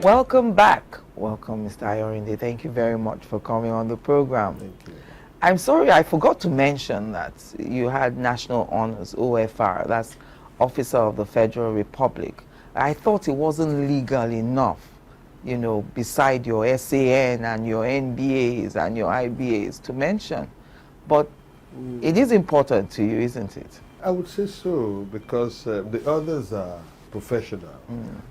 Welcome back. Welcome, Mr. Ayorinde. Thank you very much for coming on the program. Thank you. I'm sorry, I forgot to mention that you had National Honors, OFR, that's Officer of the Federal Republic. I thought it wasn't legal enough, you know, beside your SAN and your NBAs and your IBAs to mention. But it is important to you, isn't it? I would say so, because the others are professional,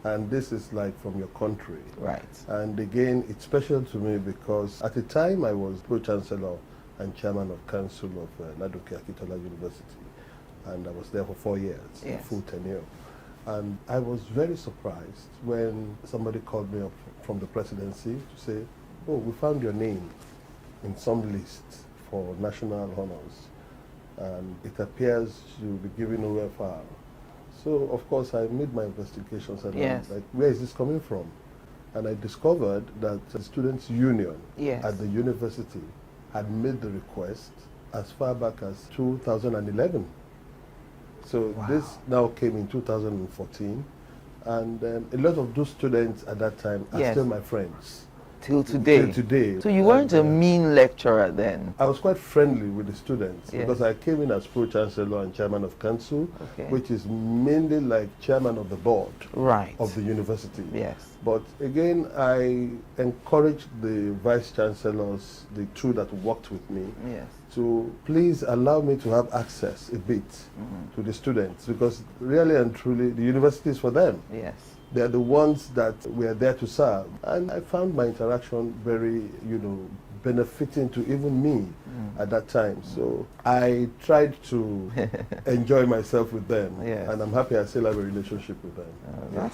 and this is like from your country. Right. And again, it's special to me because at the time I was Pro-Chancellor and Chairman of Council of Ladoke Akintola University, and I was there for 4 years, Yes. full tenure. And I was very surprised when somebody called me up from the presidency to say, oh, we found your name in some list for national honors, and it appears you'll be given OFR. So, of course, I made my investigations and Yes. I'm like, where is this coming from? And I discovered that the Students' Union Yes. at the university had made the request as far back as 2011. So Wow. this now came in 2014, and a lot of those students at that time are Yes. still my friends. Till today. Till today. So you weren't a mean lecturer then? I was quite friendly with the students, Yes. because I came in as Pro-Chancellor and Chairman of Council, Okay. which is mainly like Chairman of the Board Right. of the university. Yes. But again, I encouraged the Vice Chancellors, the two that worked with me, Yes. to please allow me to have access a bit to the students, because really and truly the university is for them. Yes. They're the ones that we are there to serve. And I found my interaction very, benefiting to even me at that time. So I tried to enjoy myself with them. Yes. And I'm happy I still have a relationship with them.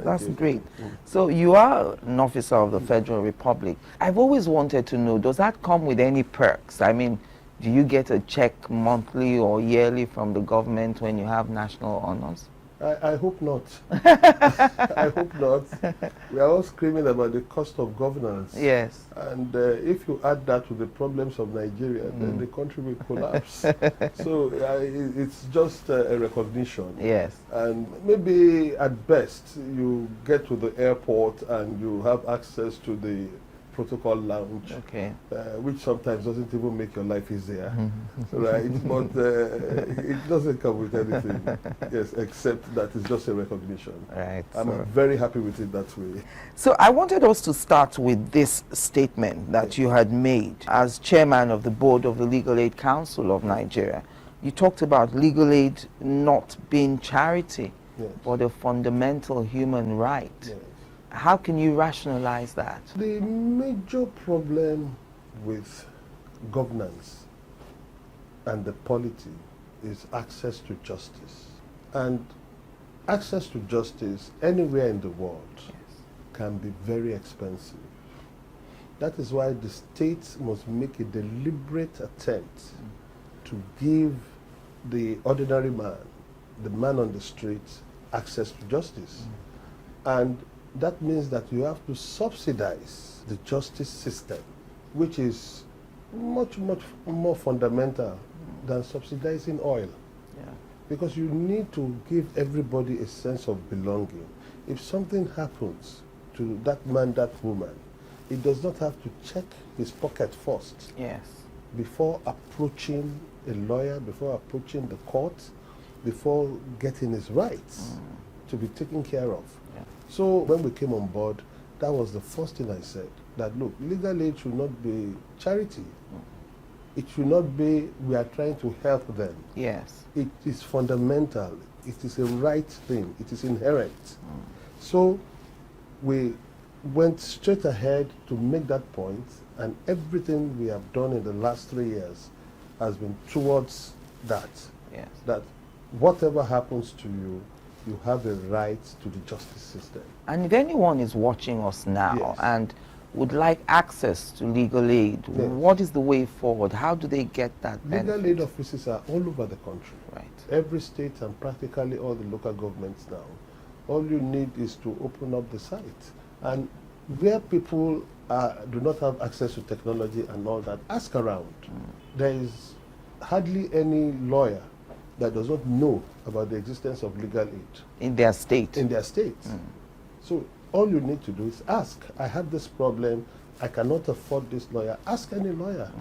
That's Thank you. great. So you are an officer of the Federal Republic. I've always wanted to know, does that come with any perks? I mean, do you get a check monthly or yearly from the government when you have national honors? I hope not. I hope not. We are all screaming about the cost of governance. Yes. And if you add that to the problems of Nigeria, then the country will collapse. So it's just a recognition. Yes. And maybe at best you get to the airport and you have access to the protocol lounge, Okay. which sometimes doesn't even make your life easier, right? But it doesn't come with anything, yes, except that it's just a recognition. Right. I'm very happy with it that way. So I wanted us to start with this statement that you had made as chairman of the board of the Legal Aid Council of Nigeria. You talked about legal aid not being charity, Yes. but a fundamental human right. Yes. How can you rationalize that? The major problem with governance and the polity is access to justice. And access to justice anywhere in the world can be very expensive. That is why the states must make a deliberate attempt to give the ordinary man, the man on the street, access to justice. And that means that you have to subsidize the justice system, which is much more fundamental than subsidizing oil. Yeah. Because you need to give everybody a sense of belonging. If something happens to that man, that woman, he does not have to check his pocket first Yes. before approaching a lawyer, before approaching the court, before getting his rights to be taken care of. Yeah. So when we came on board, that was the first thing I said, that look, legal aid should not be charity. It should not be, we are trying to help them. Yes. It is fundamental. It is a right thing. It is inherent. So we went straight ahead to make that point, and everything we have done in the last 3 years has been towards that. Yes. That whatever happens to you, you have a right to the justice system. And if anyone is watching us now Yes. and would like access to legal aid, Yes. what is the way forward? How do they get that benefit? Legal aid offices are all over the country. Right. Every state and practically all the local governments now. All you need is to open up the site. And where people do not have access to technology and all that, ask around. There is hardly any lawyer that does not know about the existence of legal aid In their state. in their state. So all you need to do is ask. I have this problem. I cannot afford this lawyer. Ask any lawyer.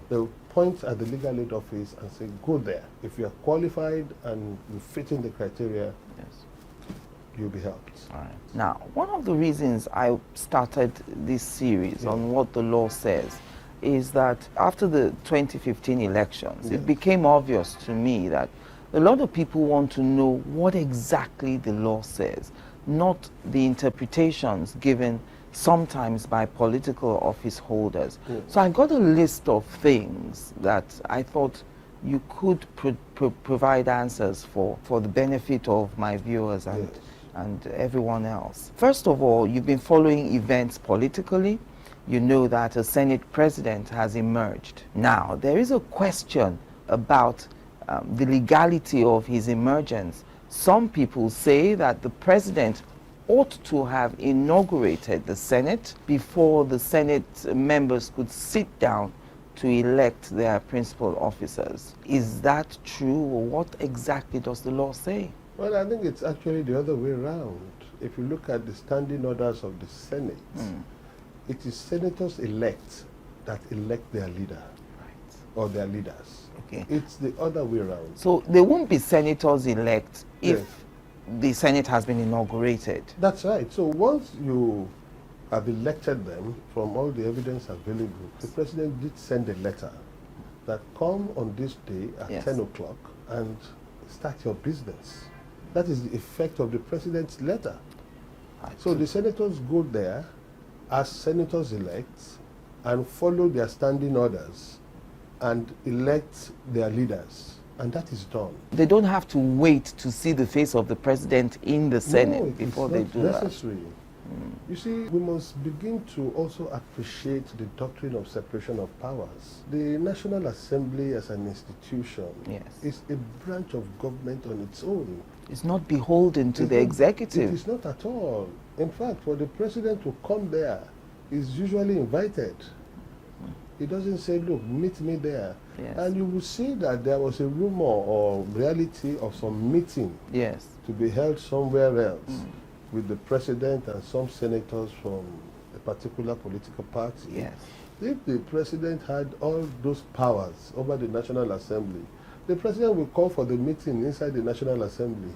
They'll point at the legal aid office and say, go there. If you are qualified and you fit in the criteria, Yes. you'll be helped. All right. Now, one of the reasons I started this series on what the law says is that after the 2015 elections, it became obvious to me that a lot of people want to know what exactly the law says, not the interpretations given sometimes by political office holders. So I got a list of things that I thought you could provide answers for the benefit of my viewers and everyone else. First of all, you've been following events politically. You know that a Senate president has emerged. Now, there is a question about the legality of his emergence. Some people say that the president ought to have inaugurated the Senate before the Senate members could sit down to elect their principal officers. Is that true, or what exactly does the law say? Well, I think it's actually the other way around. If you look at the standing orders of the Senate, it is senators elect that elect their leader or their leaders. Okay. It's the other way around. So there won't be senators elect if the Senate has been inaugurated. That's right. So once you have elected them, from all the evidence available, the president did send a letter that come on this day at 10 o'clock and start your business. That is the effect of the president's letter. So the senators go there as senators-elect and follow their standing orders and elect their leaders. And that is done. They don't have to wait to see the face of the president in the Senate before they do that. Necessary. You see, we must begin to also appreciate the doctrine of separation of powers. The National Assembly as an institution is a branch of government on its own. It's not beholden to the executive. It is not at all. In fact, for the president to come there, is usually invited. He doesn't say, look, meet me there. And you will see that there was a rumor or reality of some meeting to be held somewhere else with the president and some senators from a particular political party. Yes. If the president had all those powers over the National Assembly, the president will call for the meeting inside the National Assembly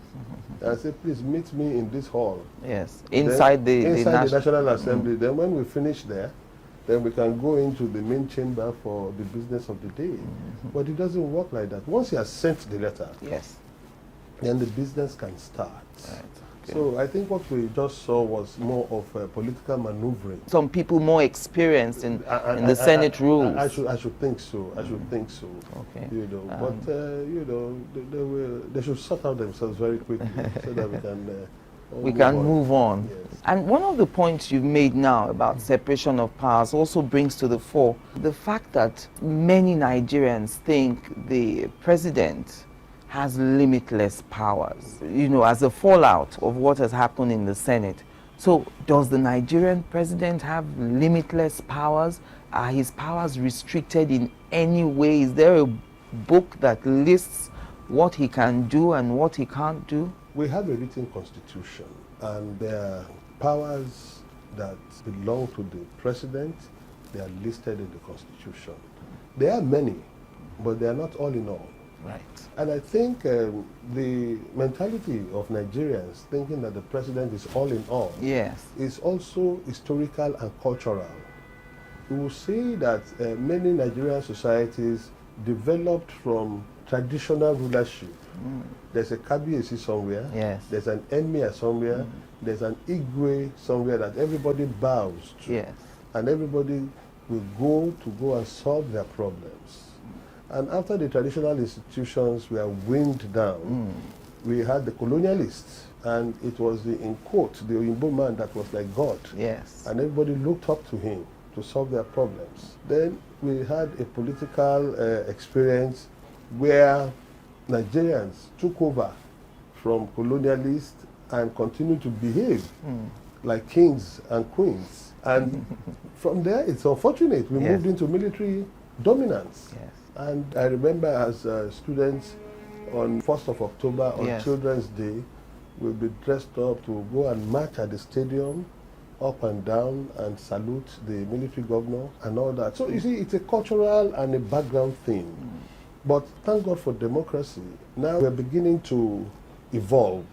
and say, please meet me in this hall. Yes, inside the National Assembly. Then when we finish there, then we can go into the main chamber for the business of the day. But it doesn't work like that. Once he has sent the letter, yes, then the business can start. Right. Okay. So I think what we just saw was more of political maneuvering. Some people more experienced in the Senate rules. I should think so. I should think so. Okay. You know, but you know, they should sort out themselves very quickly so that we can move on. Yes. And one of the points you've made now about separation of powers also brings to the fore the fact that many Nigerians think the president has limitless powers, you know, as a fallout of what has happened in the Senate. So does the Nigerian president have limitless powers? Are his powers restricted in any way? Is there a book that lists what he can do and what he can't do? We have a written constitution, and there are powers that belong to the president. They are listed in the constitution. There are many, but they are not all in all. Right. And I think the mentality of Nigerians thinking that the president is all in all, yes, is also historical and cultural. We will see that many Nigerian societies developed from traditional rulership. There's a Kabiyesi somewhere, yes, there's an Emir somewhere, there's an Igwe somewhere that everybody bows to. yes, And everybody will go and solve their problems. And after the traditional institutions were wind down, we had the colonialists, and it was in quote, the Oyinbo man that was like God. yes, And everybody looked up to him to solve their problems. Then we had a political experience where Nigerians took over from colonialists and continued to behave like kings and queens. And from there, it's unfortunate. We moved into military dominance. yes. And I remember as students on 1st of October, on Children's Day, we'll be dressed up to go and march at the stadium, up and down, and salute the military governor and all that. So you see, it's a cultural and a background thing. But thank God for democracy. Now we're beginning to evolve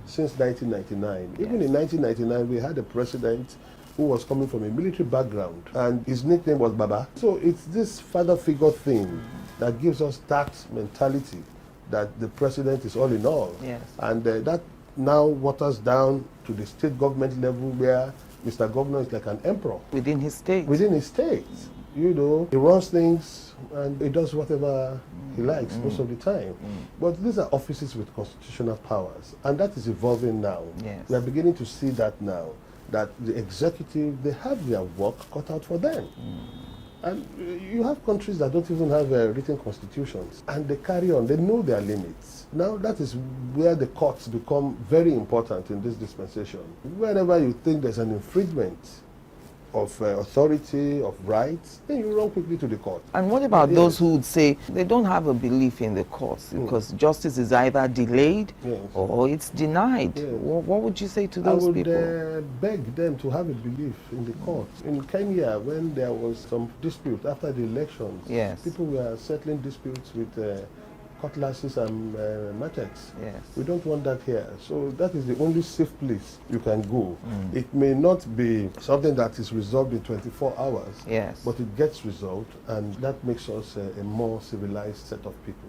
since 1999. Even in 1999, we had a president who was coming from a military background, and his nickname was Baba. So it's this father figure thing that gives us that mentality that the president is all in all. Yes. And that now waters down to the state government level where Mr. Governor is like an emperor. Within his state. Within his state. You know, he runs things and he does whatever he likes most of the time. But these are offices with constitutional powers, and that is evolving now. Yes. We are beginning to see that now, that the executive, they have their work cut out for them. And you have countries that don't even have written constitutions, and they carry on, they know their limits. Now that is where the courts become very important in this dispensation. Whenever you think there's an infringement of authority, of rights, then you run quickly to the court. And what about those who would say they don't have a belief in the courts because justice is either delayed or it's denied? Yes. What would you say to those people? I would beg them to have a belief in the court. In Kenya, when there was some dispute after the elections, people were settling disputes with cutlasses and machetes. Yes. We don't want that here. So that is the only safe place you can go. It may not be something that is resolved in 24 hours, but it gets resolved, and that makes us a more civilized set of people.